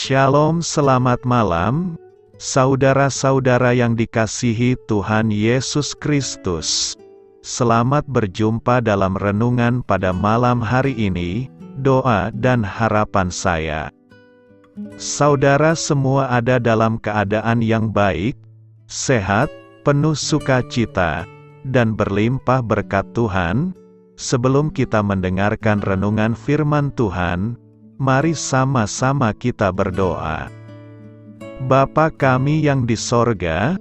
Shalom, selamat malam, saudara-saudara yang dikasihi Tuhan Yesus Kristus. Selamat berjumpa dalam renungan pada malam hari ini, doa dan harapan saya. Saudara semua ada dalam keadaan yang baik, sehat, penuh sukacita, dan berlimpah berkat Tuhan. Sebelum kita mendengarkan renungan firman Tuhan, mari sama-sama kita berdoa. Bapa kami yang di sorga,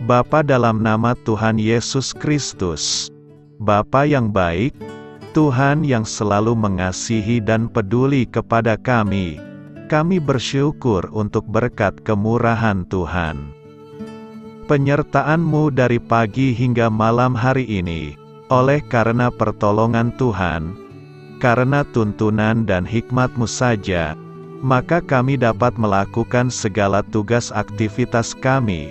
Bapa dalam nama Tuhan Yesus Kristus, Bapa yang baik, Tuhan yang selalu mengasihi dan peduli kepada kami bersyukur untuk berkat kemurahan Tuhan. Penyertaan-Mu dari pagi hingga malam hari ini, oleh karena pertolongan Tuhan, karena tuntunan dan hikmat-Mu saja, maka kami dapat melakukan segala tugas aktivitas kami.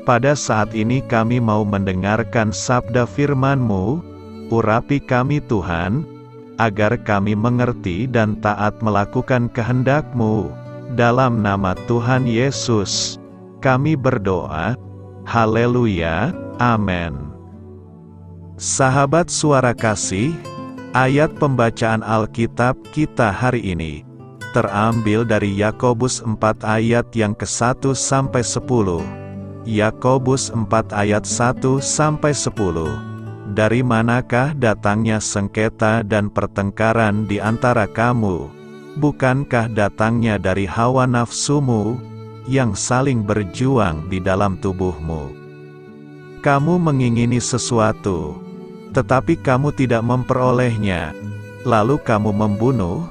Pada saat ini kami mau mendengarkan sabda firman-Mu, urapi kami Tuhan, agar kami mengerti dan taat melakukan kehendak-Mu. Dalam nama Tuhan Yesus, kami berdoa. Haleluya, amin. Sahabat suara kasih, ayat pembacaan Alkitab kita hari ini terambil dari Yakobus 4 ayat yang ke-1 sampai 10. Yakobus 4 ayat 1 sampai 10. Dari manakah datangnya sengketa dan pertengkaran di antara kamu? Bukankah datangnya dari hawa nafsumu yang saling berjuang di dalam tubuhmu? Kamu mengingini sesuatu, tetapi kamu tidak memperolehnya, lalu kamu membunuh.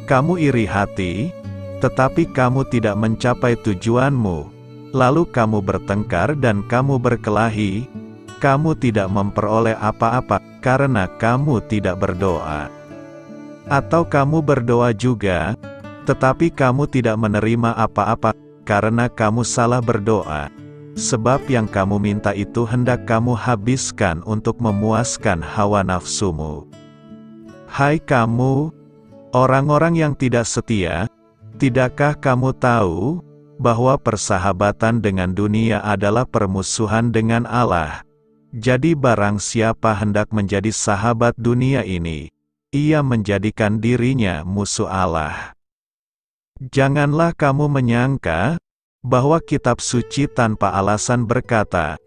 Kamu iri hati, tetapi kamu tidak mencapai tujuanmu, lalu kamu bertengkar dan kamu berkelahi. Kamu tidak memperoleh apa-apa, karena kamu tidak berdoa. Atau kamu berdoa juga, tetapi kamu tidak menerima apa-apa, karena kamu salah berdoa. Sebab yang kamu minta itu hendak kamu habiskan untuk memuaskan hawa nafsumu. Hai kamu, orang-orang yang tidak setia, tidakkah kamu tahu bahwa persahabatan dengan dunia adalah permusuhan dengan Allah? Jadi barang siapa hendak menjadi sahabat dunia ini, ia menjadikan dirinya musuh Allah. Janganlah kamu menyangka bahwa kitab suci tanpa alasan berkata,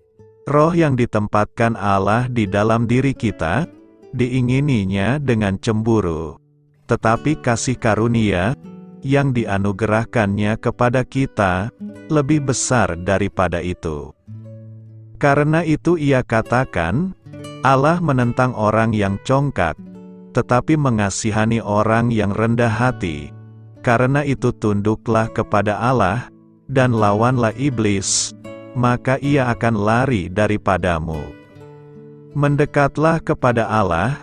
roh yang ditempatkan Allah di dalam diri kita, diingininya dengan cemburu. Tetapi kasih karunia, yang dianugerahkannya kepada kita, lebih besar daripada itu. Karena itu ia katakan, Allah menentang orang yang congkak, tetapi mengasihani orang yang rendah hati. Karena itu tunduklah kepada Allah, dan lawanlah iblis, maka ia akan lari daripadamu. Mendekatlah kepada Allah,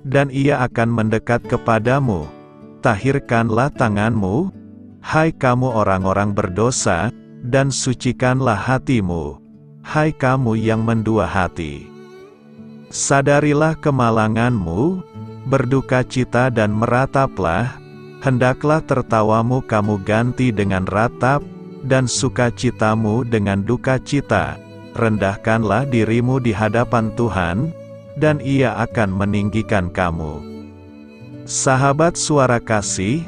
dan ia akan mendekat kepadamu. Tahirkanlah tanganmu, hai kamu orang-orang berdosa, dan sucikanlah hatimu, hai kamu yang mendua hati. Sadarilah kemalanganmu, berdukacita dan merataplah, hendaklah tertawamu kamu ganti dengan ratap, dan sukacitamu dengan dukacita. Rendahkanlah dirimu di hadapan Tuhan, dan Ia akan meninggikan kamu. Sahabat suara kasih,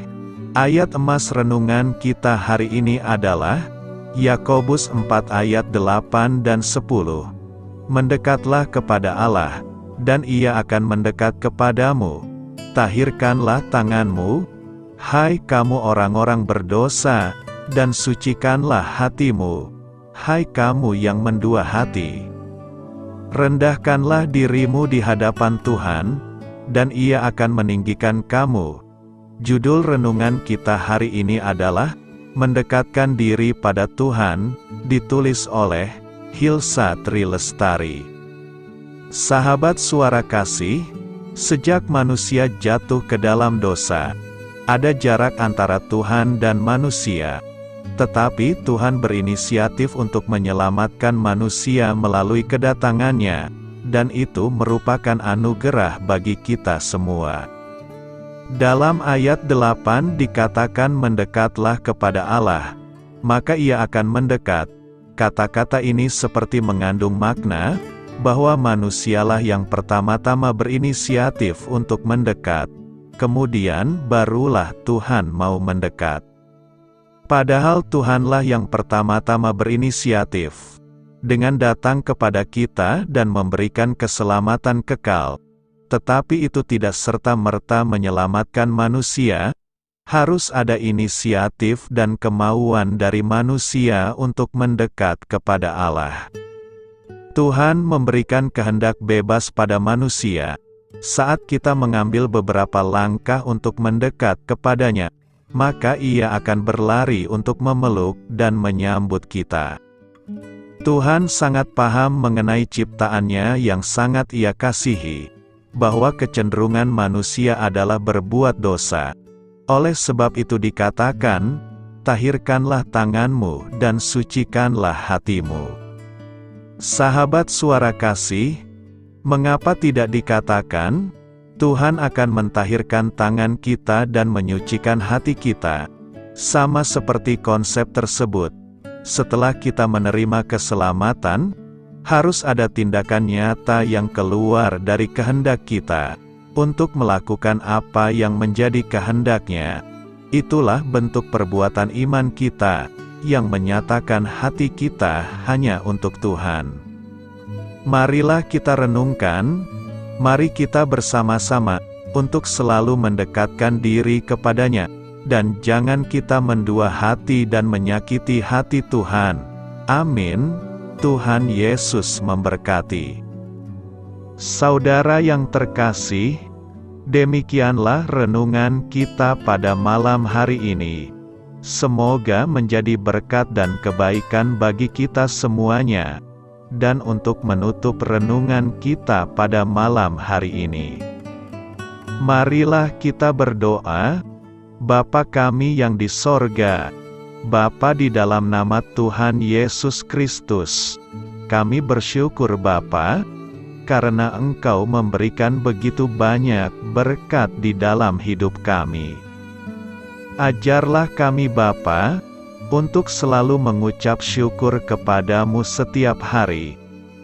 ayat emas renungan kita hari ini adalah Yakobus 4 ayat 8 dan 10. Mendekatlah kepada Allah, dan Ia akan mendekat kepadamu. Tahirkanlah tanganmu, hai kamu orang-orang berdosa, dan sucikanlah hatimu, hai kamu yang mendua hati. Rendahkanlah dirimu di hadapan Tuhan, dan Ia akan meninggikan kamu. Judul renungan kita hari ini adalah Mendekatkan Diri pada Tuhan, ditulis oleh Hilsa Trilestari. Sahabat suara kasih, sejak manusia jatuh ke dalam dosa, ada jarak antara Tuhan dan manusia. Tetapi Tuhan berinisiatif untuk menyelamatkan manusia melalui kedatangannya, dan itu merupakan anugerah bagi kita semua. Dalam ayat 8 dikatakan mendekatlah kepada Allah, maka ia akan mendekat. Kata-kata ini seperti mengandung makna, bahwa manusialah yang pertama-tama berinisiatif untuk mendekat. Kemudian barulah Tuhan mau mendekat. Padahal Tuhanlah yang pertama-tama berinisiatif, dengan datang kepada kita dan memberikan keselamatan kekal. Tetapi itu tidak serta-merta menyelamatkan manusia, harus ada inisiatif dan kemauan dari manusia untuk mendekat kepada Allah. Tuhan memberikan kehendak bebas pada manusia. Saat kita mengambil beberapa langkah untuk mendekat kepadanya, maka Ia akan berlari untuk memeluk dan menyambut kita. Tuhan sangat paham mengenai ciptaannya yang sangat Ia kasihi, bahwa kecenderungan manusia adalah berbuat dosa. Oleh sebab itu dikatakan, tahirkanlah tanganmu dan sucikanlah hatimu. Sahabat Suara Kasih, mengapa tidak dikatakan, Tuhan akan mentahirkan tangan kita dan menyucikan hati kita? Sama seperti konsep tersebut, setelah kita menerima keselamatan, harus ada tindakan nyata yang keluar dari kehendak kita, untuk melakukan apa yang menjadi kehendaknya. Itulah bentuk perbuatan iman kita, yang menyatakan hati kita hanya untuk Tuhan. Marilah kita renungkan, mari kita bersama-sama, untuk selalu mendekatkan diri kepadanya, dan jangan kita mendua hati dan menyakiti hati Tuhan. Amin. Tuhan Yesus memberkati. Saudara yang terkasih, demikianlah renungan kita pada malam hari ini. Semoga menjadi berkat dan kebaikan bagi kita semuanya. Dan untuk menutup renungan kita pada malam hari ini, marilah kita berdoa. Bapa kami yang di sorga, Bapa, di dalam nama Tuhan Yesus Kristus, kami bersyukur Bapa, karena Engkau memberikan begitu banyak berkat di dalam hidup kami. Ajarlah kami Bapa, untuk selalu mengucap syukur kepadamu setiap hari.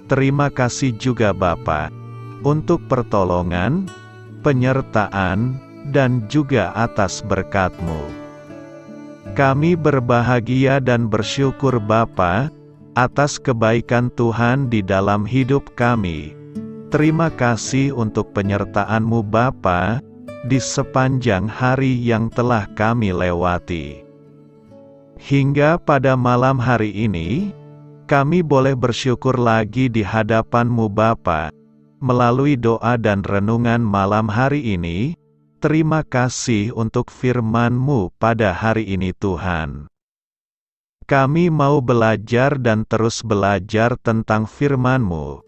Terima kasih juga Bapa, untuk pertolongan, penyertaan, dan juga atas berkat-Mu. Kami berbahagia dan bersyukur Bapa, atas kebaikan Tuhan di dalam hidup kami. Terima kasih untuk penyertaan-Mu Bapa, di sepanjang hari yang telah kami lewati. Hingga pada malam hari ini, kami boleh bersyukur lagi di hadapan-Mu Bapa, melalui doa dan renungan malam hari ini. Terima kasih untuk firman-Mu pada hari ini Tuhan. Kami mau belajar dan terus belajar tentang firman-Mu.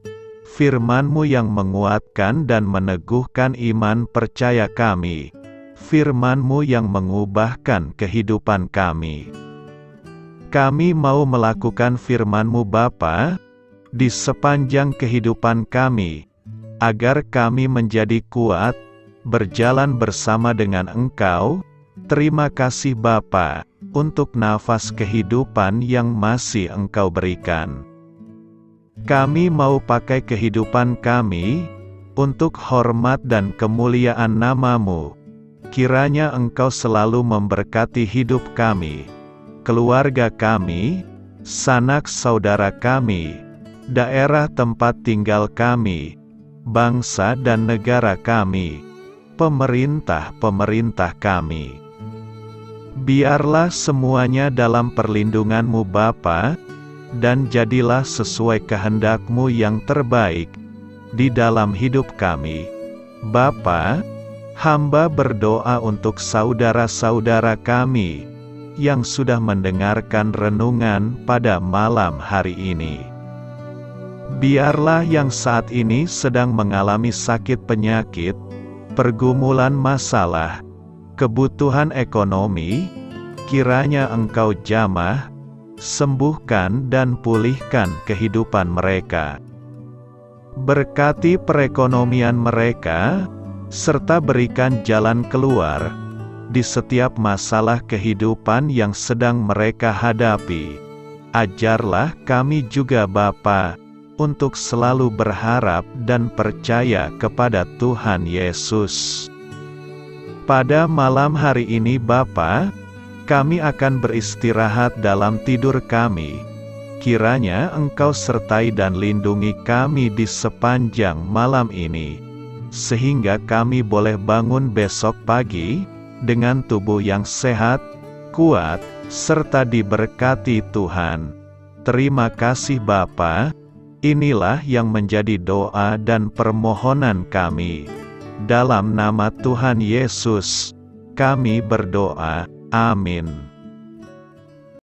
Firman-Mu yang menguatkan dan meneguhkan iman percaya kami. Firman-Mu yang mengubahkan kehidupan kami. Kami mau melakukan firman-Mu Bapa, di sepanjang kehidupan kami, agar kami menjadi kuat, berjalan bersama dengan Engkau. Terima kasih Bapa, untuk nafas kehidupan yang masih Engkau berikan. Kami mau pakai kehidupan kami, untuk hormat dan kemuliaan nama-Mu. Kiranya Engkau selalu memberkati hidup kami, keluarga kami, sanak saudara kami, daerah tempat tinggal kami, bangsa dan negara kami, pemerintah-pemerintah kami. Biarlah semuanya dalam perlindungan-Mu Bapa, dan jadilah sesuai kehendak-Mu yang terbaik, di dalam hidup kami. Bapa, hamba berdoa untuk saudara-saudara kami, yang sudah mendengarkan renungan pada malam hari ini. Biarlah yang saat ini sedang mengalami sakit penyakit, pergumulan masalah, kebutuhan ekonomi, kiranya Engkau jamah, sembuhkan dan pulihkan kehidupan mereka. Berkati perekonomian mereka, serta berikan jalan keluar di setiap masalah kehidupan yang sedang mereka hadapi. Ajarlah kami juga Bapa, untuk selalu berharap dan percaya kepada Tuhan Yesus. Pada malam hari ini Bapa, kami akan beristirahat dalam tidur kami. Kiranya Engkau sertai dan lindungi kami di sepanjang malam ini, sehingga kami boleh bangun besok pagi dengan tubuh yang sehat, kuat, serta diberkati Tuhan. Terima kasih Bapa. Inilah yang menjadi doa dan permohonan kami. Dalam nama Tuhan Yesus, kami berdoa. Amin.